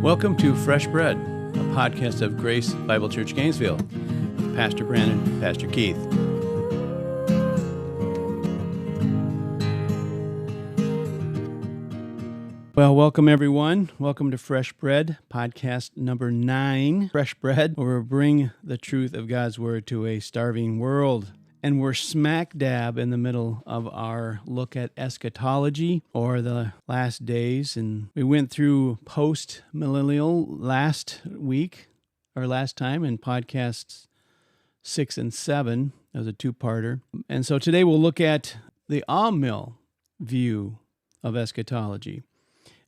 Welcome to Fresh Bread, a podcast of Grace Bible Church Gainesville. Pastor Brandon, Pastor Keith. Well, welcome everyone. Welcome to Fresh Bread, podcast number 9. Fresh Bread, where we bring the truth of God's Word to a starving world. And we're smack dab in the middle of our look at eschatology, or the last days. And we went through post-millennial last week, or last time, in podcasts 6 and 7 as a two-parter. And so today we'll look at the amill view of eschatology.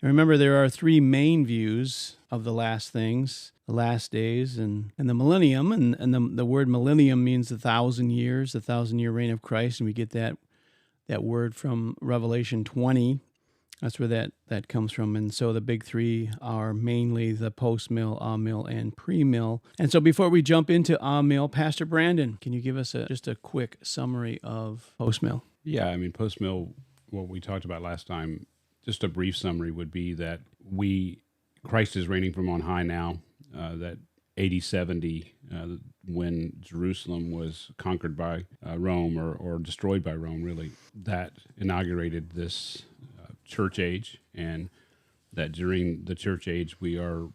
And remember, there are 3 main views of the last things, the last days, and the millennium. And the word millennium means 1,000 years, the 1,000-year reign of Christ. And we get that word from Revelation 20. That's where that comes from. And so the big 3 are mainly the post-mill, amill, and pre-mill. And so before we jump into amill, Pastor Brandon, can you give us just a quick summary of post-mill? Yeah, I mean, post-mill, what we talked about last time, just a brief summary would be that Christ is reigning from on high now, that AD 70, when Jerusalem was conquered by Rome or destroyed by Rome, really, that inaugurated this church age, and that during the church age we are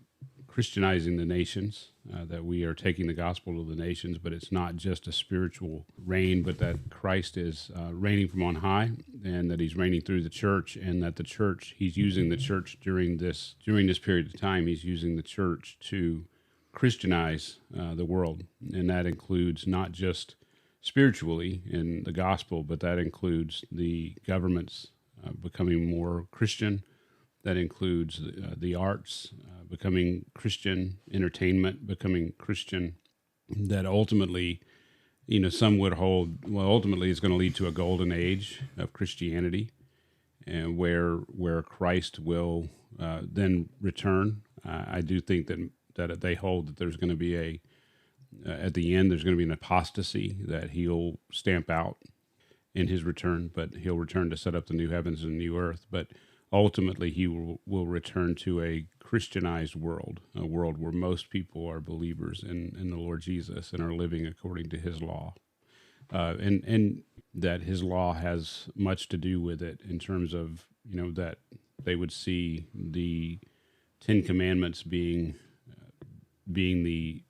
Christianizing the nations, that we are taking the gospel to the nations, but it's not just a spiritual reign, but that Christ is reigning from on high, and that he's reigning through the church, and that the church, he's using the church during this period of time, he's using the church to Christianize the world. And that includes not just spiritually in the gospel, but that includes the governments becoming more Christian. That includes the arts becoming Christian, entertainment becoming Christian. That ultimately, some would hold, ultimately it's going to lead to a golden age of Christianity, and where Christ will then return. I do think that they hold that there's going to be at the end, there's going to be an apostasy that he'll stamp out in his return, but he'll return to set up the new heavens and new earth. But ultimately, he will return to a Christianized world, a world where most people are believers in the Lord Jesus and are living according to his law. And that his law has much to do with it in terms of, that they would see the 10 Commandments being the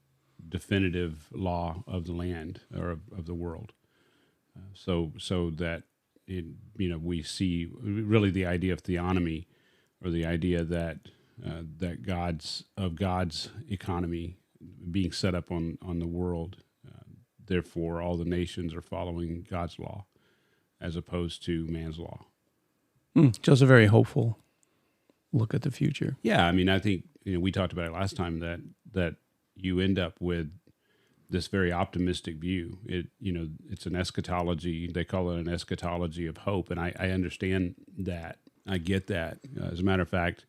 definitive law of the land or of the world. So that we see really the idea of theonomy, or the idea that God's economy being set up on the world. Therefore, all the nations are following God's law as opposed to man's law. So it's a very hopeful look at the future. Yeah, I mean, I think we talked about it last time that you end up with this very optimistic view. It's an eschatology. They call it an eschatology of hope, and I understand that. I get that. As a matter of fact,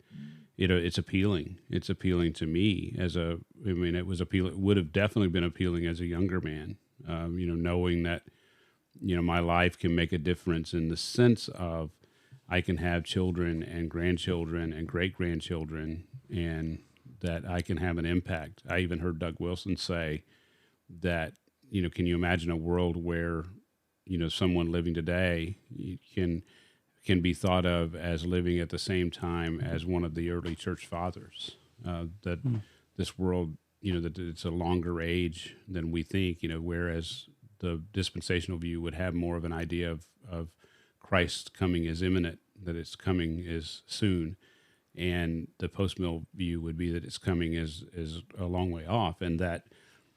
it's appealing. It's appealing to me it was appealing. It would have definitely been appealing as a younger man. Knowing that my life can make a difference in the sense of I can have children and grandchildren and great grandchildren, and that I can have an impact. I even heard Doug Wilson say that, can you imagine a world where, someone living today can be thought of as living at the same time as one of the early church fathers, this world, that it's a longer age than we think, whereas the dispensational view would have more of an idea of Christ coming as imminent, that it's coming as soon. And the post-mill view would be that it's coming as a long way off, and that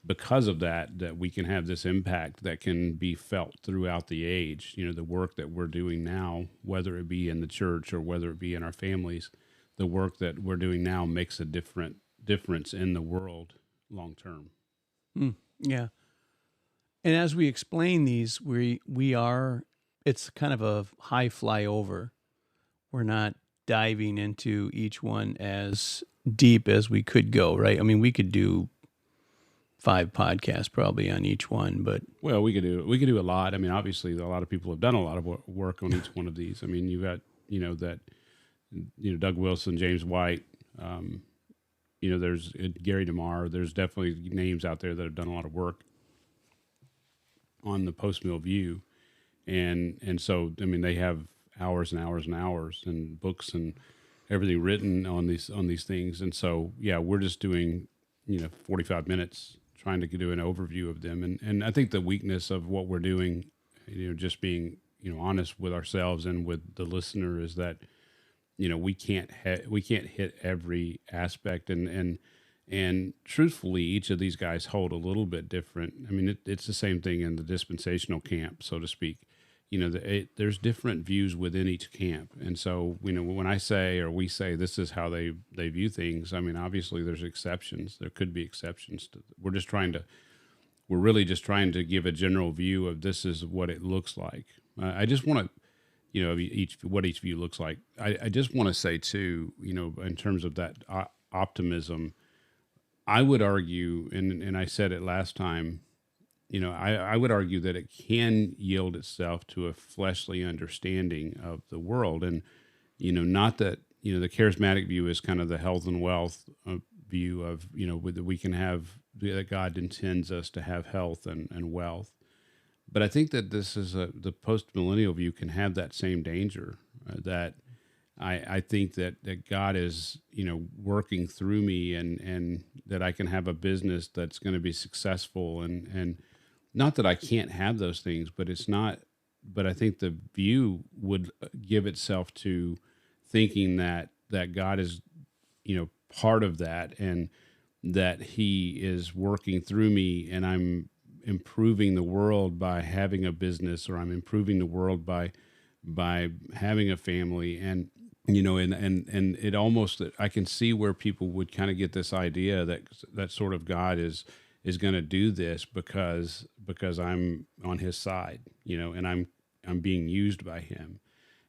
because of that we can have this impact that can be felt throughout the age. The work that we're doing now, whether it be in the church or whether it be in our families, the work that we're doing now makes a difference in the world long term. Yeah. And as we explain these, it's kind of a high flyover. We're not diving into each one as deep as we could go, right? I mean, we could do 5 podcasts probably on each one, but we could do a lot. I mean, obviously a lot of people have done a lot of work on each one of these. I mean, you've got Doug Wilson, James White, there's Gary DeMar. There's definitely names out there that have done a lot of work on the post-mill view. And so, I mean, they have hours and hours and hours and books and everything written on these things. And so, yeah, we're just doing, 45 minutes trying to do an overview of them. And I think the weakness of what we're doing, just being, honest with ourselves and with the listener is that, we can't hit every aspect. And truthfully, each of these guys hold a little bit different. I mean, it's the same thing in the dispensational camp, so to speak. There's different views within each camp. And so, when I say, or we say, this is how they view things, I mean, obviously there's exceptions. There could be exceptions. We're really just trying to give a general view of this is what it looks like. I just want to, what each view looks like. I just want to say too, in terms of that optimism, I would argue, and I said it last time, I would argue that it can yield itself to a fleshly understanding of the world. And, not that, the charismatic view is kind of the health and wealth view of, that we can have, that God intends us to have health and wealth. But I think that this is the post-millennial view can have that same danger, that I think that God is, working through me and that I can have a business that's going to be successful and not that I can't have those things, but I think the view would give itself to thinking that God is, part of that and that he is working through me and I'm improving the world by having a business, or I'm improving the world by having a family. And, and it almost, I can see where people would kind of get this idea that sort of God is going to do this because I'm on his side, and I'm being used by him.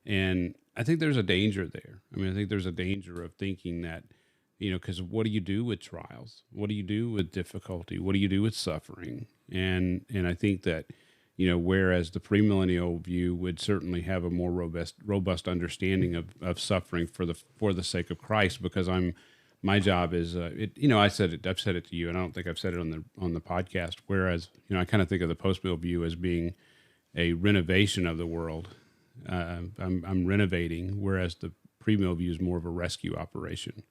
And I think there's a danger there. I mean, I think there's a danger of thinking that, because what do you do with trials? What do you do with difficulty? What do you do with suffering? And I think that, whereas the premillennial view would certainly have a more robust understanding of suffering for the sake of Christ, because my job is, I've said it to you, and I don't think I've said it on the podcast. Whereas, I kind of think of the post-mill view as being a renovation of the world. I'm renovating, whereas the pre-mill view is more of a rescue operation,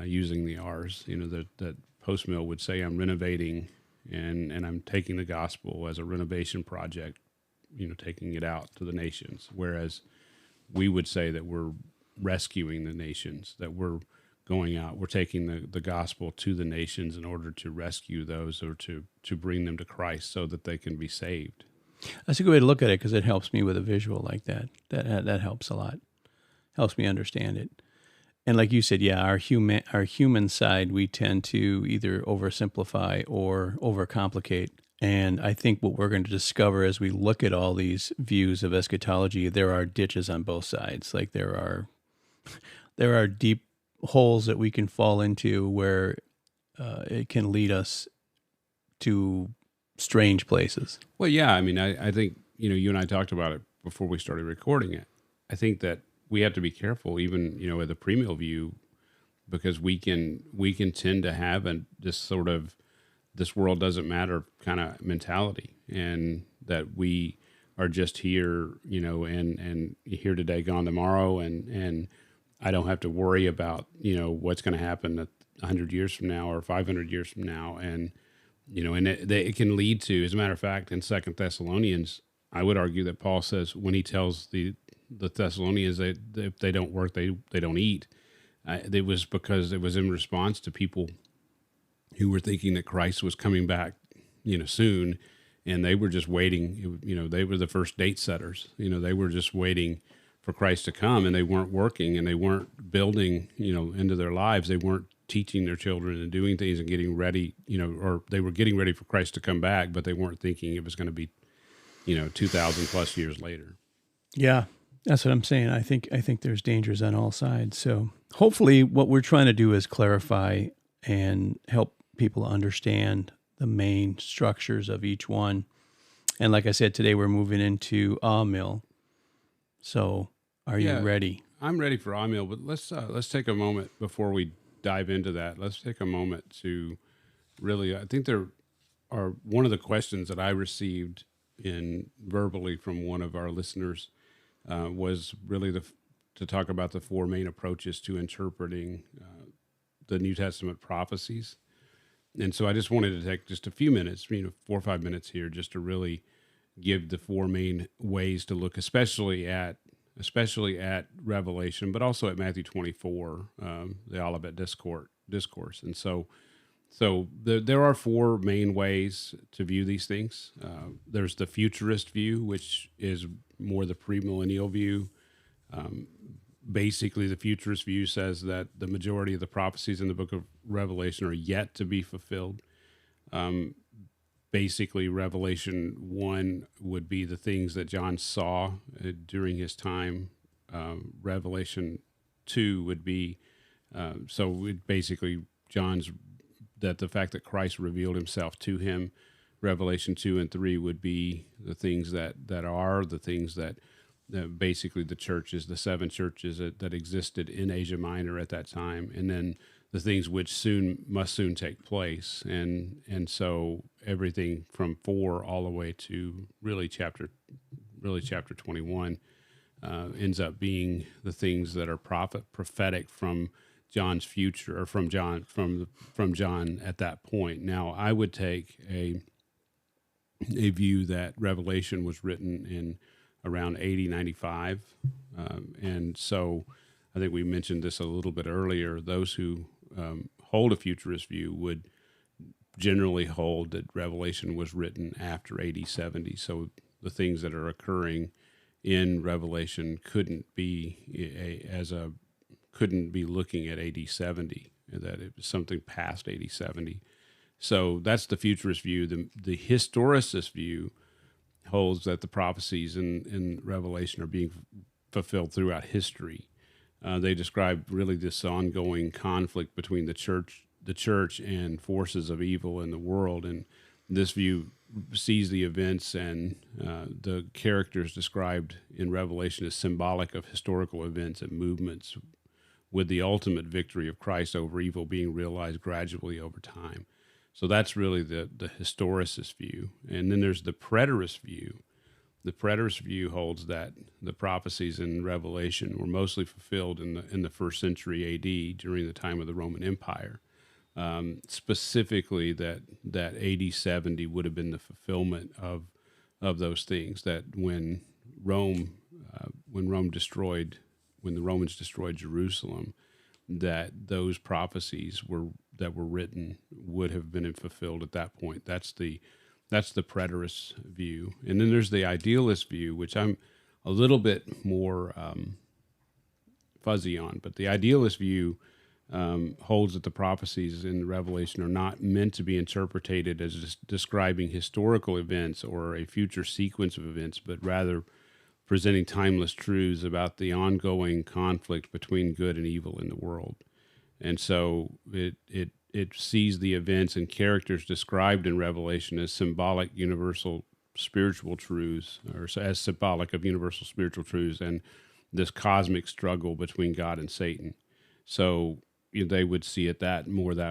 using the R's. That post-mill would say I'm renovating, and I'm taking the gospel as a renovation project, taking it out to the nations. Whereas we would say that we're rescuing the nations, that we're going out, we're taking the gospel to the nations in order to rescue those, or to bring them to Christ so that they can be saved. That's a good way to look at it, because it helps me with a visual like that. That helps a lot. Helps me understand it. And like you said, yeah, our human side, we tend to either oversimplify or overcomplicate. And I think what we're going to discover as we look at all these views of eschatology, there are ditches on both sides. Like there are deep holes that we can fall into where it can lead us to strange places. Well, yeah, I mean, I think, you and I talked about it before we started recording it. I think that we have to be careful, even, with a premill view, because we can tend to have this sort of, this world doesn't matter kind of mentality, and that we are just here, and here today, gone tomorrow. And I don't have to worry about, what's going to happen 100 years from now or 500 years from now. And, and it can lead to, as a matter of fact, in 2 Thessalonians, I would argue that Paul says when he tells the Thessalonians that if they don't work, they don't eat. It was because it was in response to people who were thinking that Christ was coming back, soon, and they were just waiting. They were the first date setters. They were just waiting for Christ to come, and they weren't working, and they weren't building, into their lives. They weren't teaching their children and doing things and getting ready, or they were getting ready for Christ to come back, but they weren't thinking it was going to be, 2,000 plus years later. Yeah. That's what I'm saying. I think there's dangers on all sides. So hopefully what we're trying to do is clarify and help people understand the main structures of each one. And like I said, today we're moving into Amill. So are you ready? I'm ready for Amill, but let's take a moment before we dive into that, let's take a moment to really, I think there are one of the questions that I received in verbally from one of our listeners was really to talk about the four main approaches to interpreting the New Testament prophecies. And so I just wanted to take just a few minutes, 4 or 5 minutes here, just to really give the four main ways to look, especially at Revelation, but also at Matthew 24, the Olivet Discourse. And so there are four main ways to view these things. There's the futurist view, which is more the premillennial view. Basically, the futurist view says that the majority of the prophecies in the book of Revelation are yet to be fulfilled. Basically, Revelation 1 would be the things that John saw during his time. Revelation 2 would be, basically John's, that the fact that Christ revealed himself to him. Revelation 2 and 3 would be the things that are the things that basically the churches, the seven churches that existed in Asia Minor at that time, and then the things which must soon take place, and so everything from 4 all the way to really chapter 21 ends up being the things that are prophetic from John's future, or from John at that point. Now, I would take a view that Revelation was written in around 80-95, and so I think we mentioned this a little bit earlier. Those who hold a futurist view would generally hold that Revelation was written after 80-70. So the things that are occurring in Revelation couldn't be looking at 80-70, that it was something past 80-70. So that's the futurist view. The historicist view holds that the prophecies in Revelation are being fulfilled throughout history. They describe really this ongoing conflict between the church and forces of evil in the world, and this view sees the events and the characters described in Revelation as symbolic of historical events and movements, with the ultimate victory of Christ over evil being realized gradually over time. So that's really the historicist view. And then there's the preterist view. The preterist view holds that the prophecies in Revelation were mostly fulfilled in the first century A.D. during the time of the Roman Empire. Specifically, that AD 70 would have been the fulfillment of those things. That when the Romans destroyed Jerusalem, that those prophecies that were written would have been fulfilled at that point. That's the preterist view. And then there's the idealist view, which I'm a little bit more fuzzy on. But the idealist view holds that the prophecies in Revelation are not meant to be interpreted as just describing historical events or a future sequence of events, but rather presenting timeless truths about the ongoing conflict between good and evil in the world. And so it sees the events and characters described in Revelation as symbolic universal spiritual truths, or as symbolic of universal spiritual truths, and this cosmic struggle between God and Satan. So they would see it that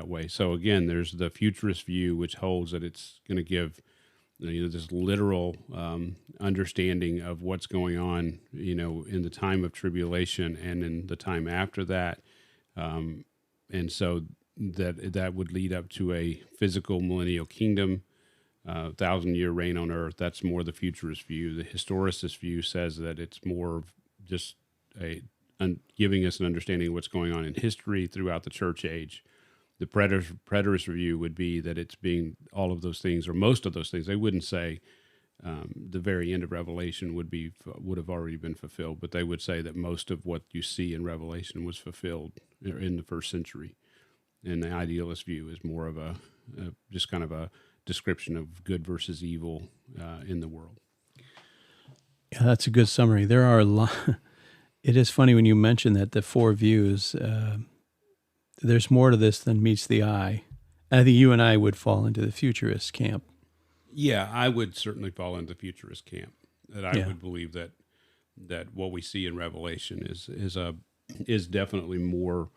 way. So again, there's the futurist view, which holds that it's going to give this literal understanding of what's going on, in the time of tribulation and in the time after that, and so that would lead up to a physical millennial kingdom, 1,000-year reign on earth. That's more the futurist view. The historicist view says that it's more just giving us an understanding of what's going on in history throughout the church age. The preterist view would be that it's being all of those things, or most of those things. They wouldn't say the very end of Revelation would have already been fulfilled, but they would say that most of what you see in Revelation was fulfilled in the first century. And the idealist view is more of just kind of a description of good versus evil in the world. Yeah, that's a good summary. There are a lot. It is funny when you mention that the four views. There's more to this than meets the eye. I think you and I would fall into the futurist camp. Yeah, I would certainly fall into the futurist camp. That I would believe that what we see in Revelation is definitely more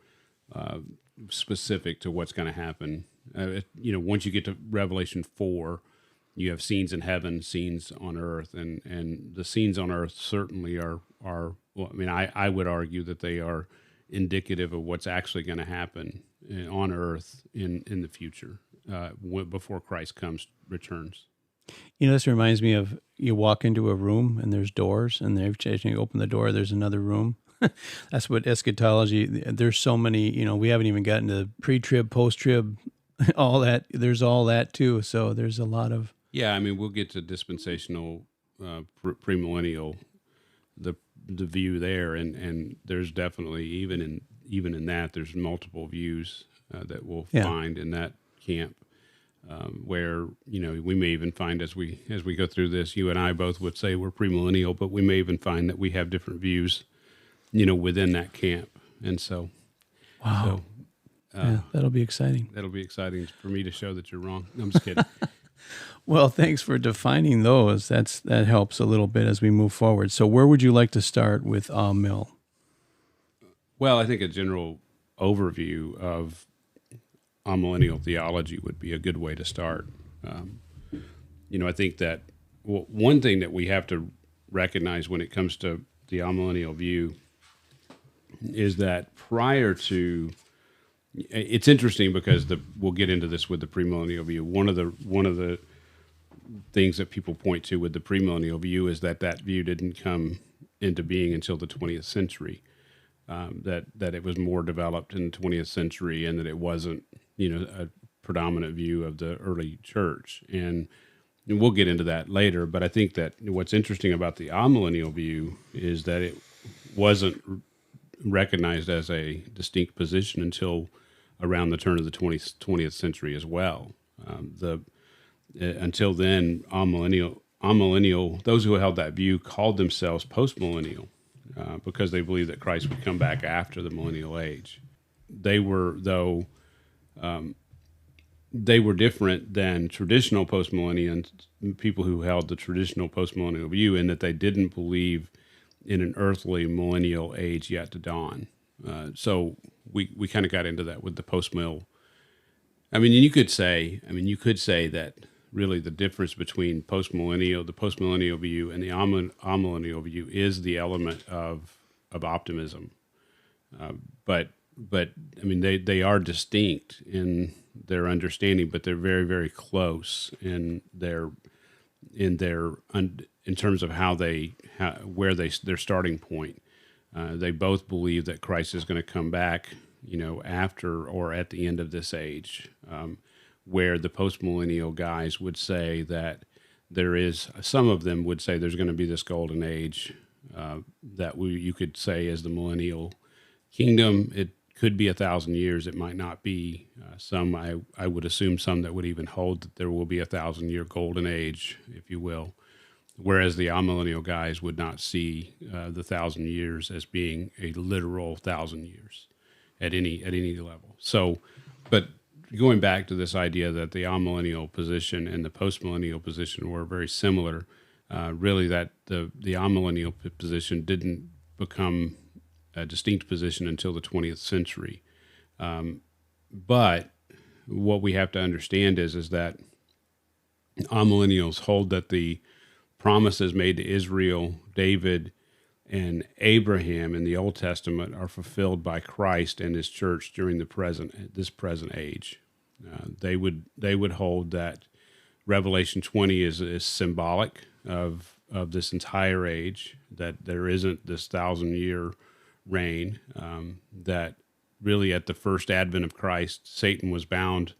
specific to what's going to happen. Once you get to Revelation 4, you have scenes in heaven, scenes on earth, and the scenes on earth certainly are well, I mean, I would argue that they are indicative of what's actually going to happen on earth in the future, before Christ returns. This reminds me of you walk into a room and there's doors, and you open the door, there's another room. That's what eschatology, there's so many, we haven't even gotten to pre-trib, post-trib, all that. There's all that too. So there's a lot of... Yeah, I mean, we'll get to dispensational, premillennial, the view there, and there's definitely, even in that, there's multiple views that we'll find in that camp. Where we may even find as we go through this, you and I both would say we're premillennial, but we may even find that we have different views, within that camp. And so, wow, that'll be exciting. That'll be exciting for me to show that you're wrong. No, I'm just kidding. Well, thanks for defining those. That helps a little bit as we move forward. So, where would you like to start with Mill? Well, I think a general overview of amillennial theology would be a good way to start. I think that one thing that we have to recognize when it comes to the amillennial view is that prior to, it's interesting because we'll get into this with the premillennial view. One of the things that people point to with the premillennial view is that view didn't come into being until the 20th century. That it was more developed in the 20th century, and that it wasn't a predominant view of the early church. And we'll get into that later, but I think that what's interesting about the amillennial view is that it wasn't recognized as a distinct position until around the turn of the 20th century as well. Until then, amillennial, those who held that view called themselves postmillennial because they believed that Christ would come back after the millennial age. They were, though, they were different than traditional postmillennials, people who held the traditional postmillennial view, in that they didn't believe in an earthly millennial age yet to dawn. So we kind of got into that with the postmill. I mean, you could say that really the difference between the postmillennial view and the amillennial view is the element of optimism. But I mean, they are distinct in their understanding, but they're very, very close in terms of where their starting point. They both believe that Christ is going to come back, after or at the end of this age. Where the postmillennial guys would say that some of them would say there's going to be this golden age that you could say is the millennial kingdom. It could be 1,000 years. It might not be. Some, I would assume some that would even hold that there will be 1,000-year golden age, if you will. Whereas the amillennial guys would not see the 1,000 years as being a literal 1,000 years at any level. So, but going back to this idea that the amillennial position and the postmillennial position were very similar, really that the amillennial position didn't become a distinct position until the 20th century. But what we have to understand is that amillennials hold that the promises made to Israel, David, and Abraham in the Old Testament are fulfilled by Christ and His church during this present age. They would hold that Revelation 20 is symbolic of this entire age, that there isn't this 1,000-year reign, that really at the first advent of Christ, Satan was bound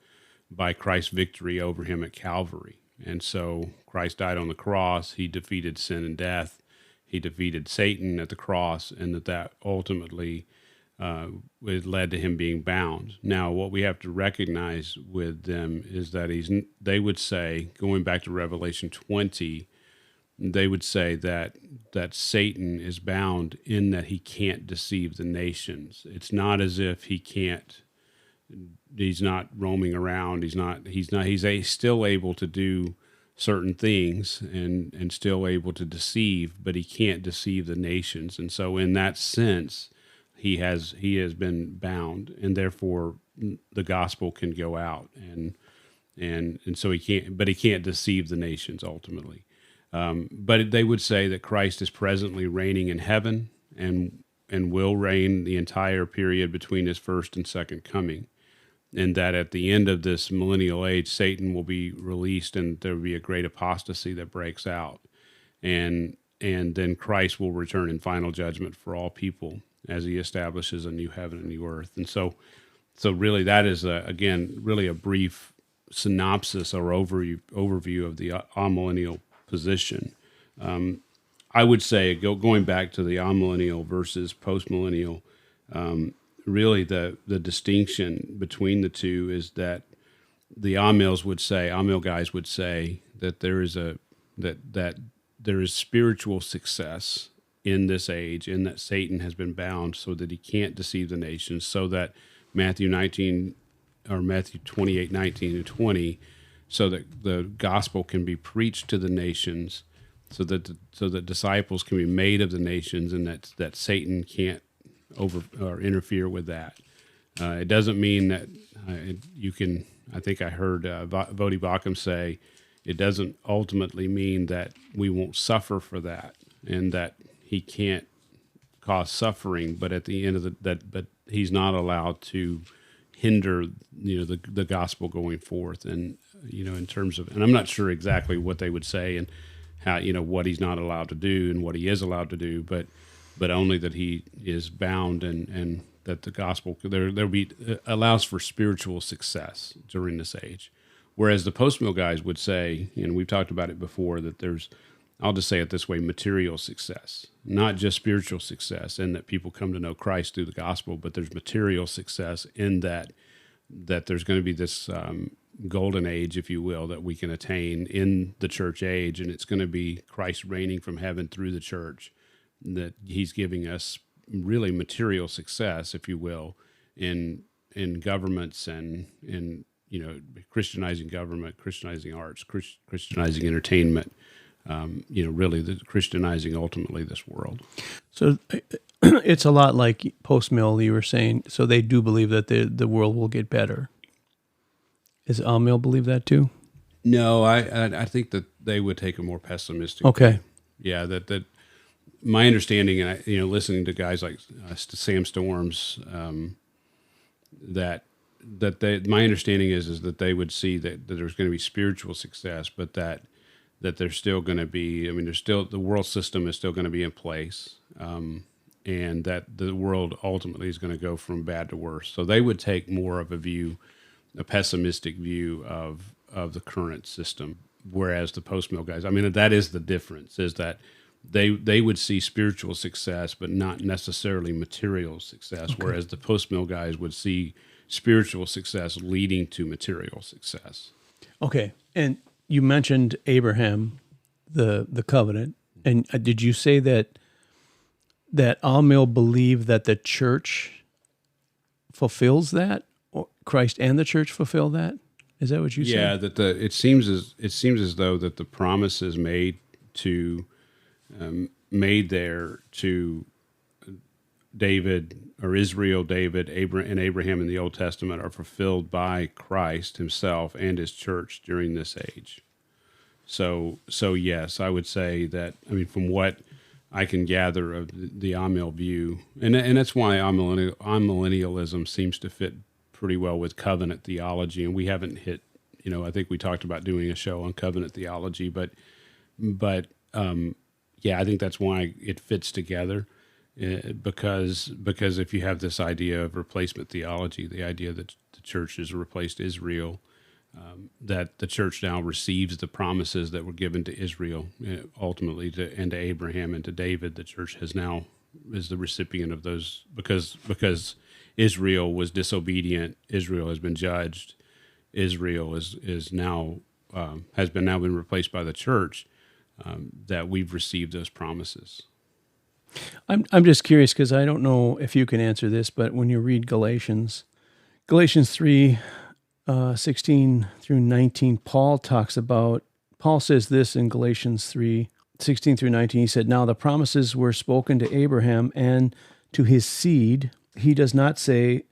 by Christ's victory over him at Calvary. And so Christ died on the cross. He defeated sin and death. He defeated Satan at the cross, and that ultimately it led to him being bound. Now, what we have to recognize with them is that they would say, going back to Revelation 20, they would say that Satan is bound in that he can't deceive the nations. It's not as if he's not roaming around. He's still able to do certain things and still able to deceive, but he can't deceive the nations. And so in that sense, he has been bound, and therefore the gospel can go out, and so he can't deceive the nations ultimately. But they would say that Christ is presently reigning in heaven and will reign the entire period between his first and second coming, and that at the end of this millennial age, Satan will be released, and there will be a great apostasy that breaks out, and then Christ will return in final judgment for all people as he establishes a new heaven and new earth. And so really that is really a brief synopsis or overview of the amillennial position. I would say, going back to the amillennial versus postmillennial, really the distinction between the two is that the amil guys would say that there is there is spiritual success in this age, and that Satan has been bound so that he can't deceive the nations, so that Matthew 28, 19 and 20, so that the gospel can be preached to the nations, so that disciples can be made of the nations, and that Satan can't interfere with that. It doesn't mean that you can. I think I heard Vodi Bakum say it doesn't ultimately mean that we won't suffer for that, and that he can't cause suffering. But at the end of but he's not allowed to hinder the gospel going forth, and in terms of, and I'm not sure exactly what they would say and how what he's not allowed to do and what he is allowed to do, but only that he is bound, and that the gospel there'll be allows for spiritual success during this age. Whereas the post-mill guys would say, and we've talked about it before, that there's, I'll just say it this way, material success, not just spiritual success, and that people come to know Christ through the gospel, but there's material success in that there's going to be this golden age, if you will, that we can attain in the church age, and it's going to be Christ reigning from heaven through the church, that he's giving us really material success, if you will, in governments and in Christianizing government, Christianizing arts, Christianizing entertainment, really the Christianizing ultimately this world. So it's a lot like post-mill, you were saying. So they do believe that the world will get better. Does Mill believe that too? No, I think that they would take a more pessimistic. Okay. View. Yeah, that my understanding, and listening to guys like Sam Storms, my understanding is that they would see that there's going to be spiritual success, but that there's still going to be, the world system is still going to be in place, and that the world ultimately is going to go from bad to worse. So they would take more of a pessimistic view of the current system, whereas the post-mill guys, that is the difference, is that they would see spiritual success, but not necessarily material success, okay. Whereas the post-mill guys would see spiritual success leading to material success. Okay. And you mentioned Abraham, the covenant, and did you say that Amil believe that the church fulfills that, or Christ and the church fulfill that? Is that what you said? Yeah, that it seems as though that the promises made there to David or Israel, David, and Abraham in the Old Testament are fulfilled by Christ himself and his church during this age. So yes, I would say that, from what I can gather of the Amil view, and that's why amillennialism seems to fit pretty well with covenant theology, and we haven't hit, I think we talked about doing a show on covenant theology, but yeah, I think that's why it fits together, because if you have this idea of replacement theology, the idea that the church has replaced Israel, that the church now receives the promises that were given to Israel, ultimately to Abraham and to David. The church is the recipient of those, because Israel was disobedient. Israel has been judged. Israel is now has been replaced by the church. That we've received those promises. I'm just curious, because I don't know if you can answer this, but when you read Galatians 3, 16 through 19, Paul says this in Galatians 3, 16 through 19. He said, "Now the promises were spoken to Abraham and to his seed. He does not say,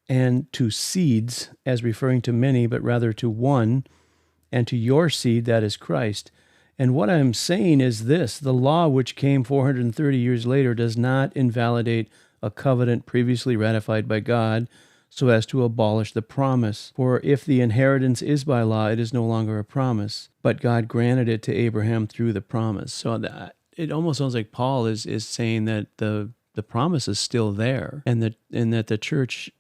and to seeds, as referring to many, but rather to one, and to your seed, that is Christ. And what I'm saying is this: the law, which came 430 years later, does not invalidate a covenant previously ratified by God so as to abolish the promise. For if the inheritance is by law, it is no longer a promise, but God granted it to Abraham through the promise. So that it almost sounds like Paul is saying that the promise is still there, and that the church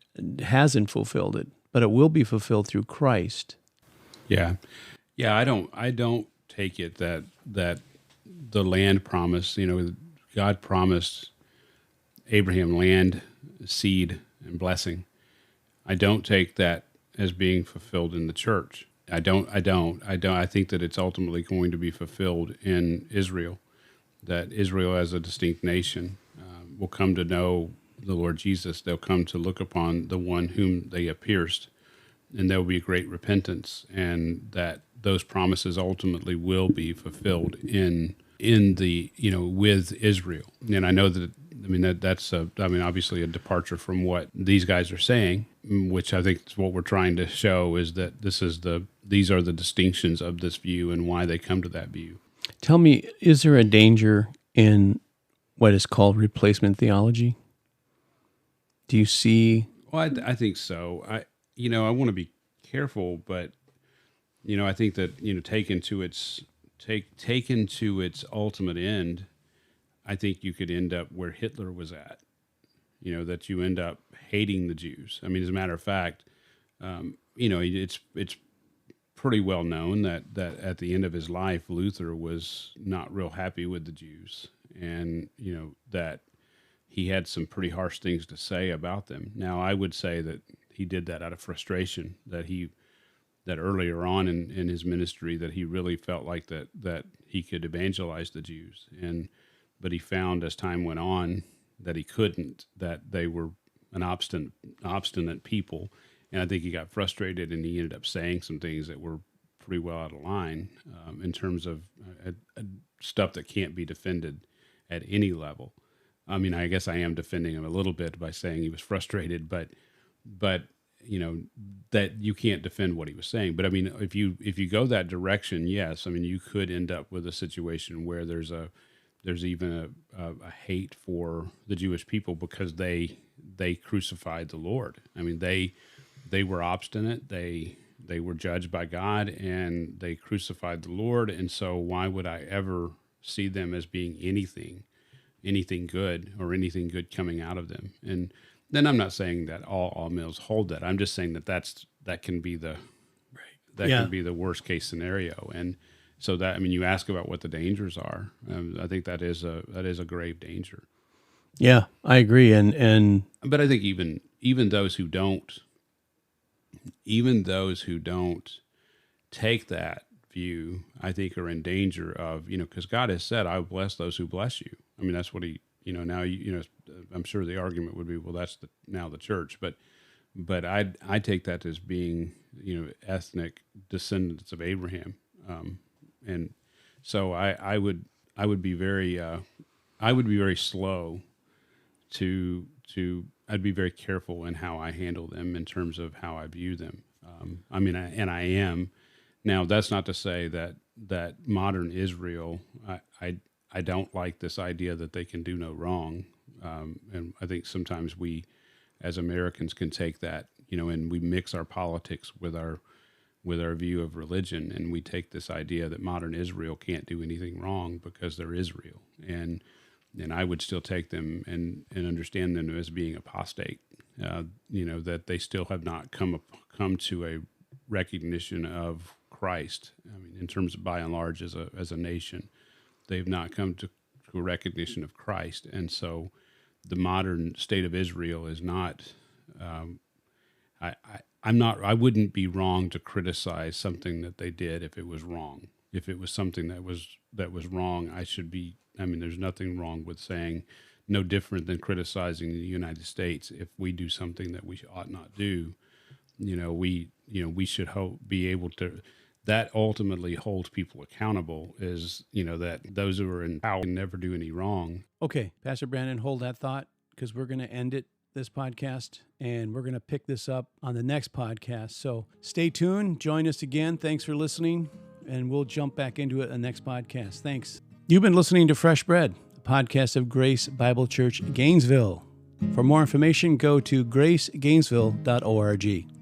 hasn't fulfilled it, but it will be fulfilled through Christ. Yeah. Yeah, I don't take it that the land promise, God promised Abraham land, seed, and blessing. I don't take that as being fulfilled in the church. I don't. I think that it's ultimately going to be fulfilled in Israel, that Israel as a distinct nation will come to know the Lord Jesus. They'll come to look upon the one whom they have pierced, and there will be a great repentance, and that those promises ultimately will be fulfilled in the, with Israel. And I know that, that's obviously a departure from what these guys are saying, which I think is what we're trying to show, is that these are the distinctions of this view and why they come to that view. Tell me, is there a danger in what is called replacement theology? Do you see? Well, I think so. I want to be careful, but I think that taken to its ultimate end, I think you could end up where Hitler was at. That you end up hating the Jews. As a matter of fact, it's pretty well known that at the end of his life, Luther was not real happy with the Jews, and that he had some pretty harsh things to say about them. Now, I would say that he did that out of frustration, that earlier on in his ministry, that he really felt like that he could evangelize the Jews, but he found as time went on that he couldn't, that they were an obstinate people. And I think he got frustrated, and he ended up saying some things that were pretty well out of line in terms of stuff that can't be defended at any level. I guess I am defending him a little bit by saying he was frustrated, but that you can't defend what he was saying. But if you go that direction, yes, you could end up with a situation where there's even a hate for the Jewish people because they crucified the Lord. They were obstinate. They were judged by God, and they crucified the Lord. And so why would I ever see them as being anything good, or anything good coming out of them? And then I'm not saying that all mills hold that. I'm just saying that can be the can be the worst case scenario. And so that, you ask about what the dangers are. I think that is a grave danger. Yeah, I agree. But I think even those who don't take that view, I think, are in danger of, because God has said, "I will bless those who bless you." That's what he, now, I'm sure the argument would be, well, that's now the church, but I take that as being, ethnic descendants of Abraham. And so I would be very slow to I'd be very careful in how I handle them in terms of how I view them. And I am. Now, that's not to say that modern Israel, I don't like this idea that they can do no wrong. And I think sometimes we, as Americans, can take that, and we mix our politics with our view of religion, and we take this idea that modern Israel can't do anything wrong because they're Israel. And I would still take them and understand them as being apostate, that they still have not come to a recognition of Christ. In terms of, by and large, as a nation, they've not come to a recognition of Christ. And so the modern state of Israel is not, I wouldn't be wrong to criticize something that they did if it was wrong. If it was something that was wrong, I should be, there's nothing wrong with saying, no different than criticizing the United States. If we do something that we ought not do, we should be able to, that ultimately holds people accountable, is, that those who are in power can never do any wrong. Okay, Pastor Brandon, hold that thought, because we're going to end this podcast, and we're going to pick this up on the next podcast. So stay tuned. Join us again. Thanks for listening, and we'll jump back into it in the next podcast. Thanks. You've been listening to Fresh Bread, a podcast of Grace Bible Church Gainesville. For more information, go to gracegainesville.org.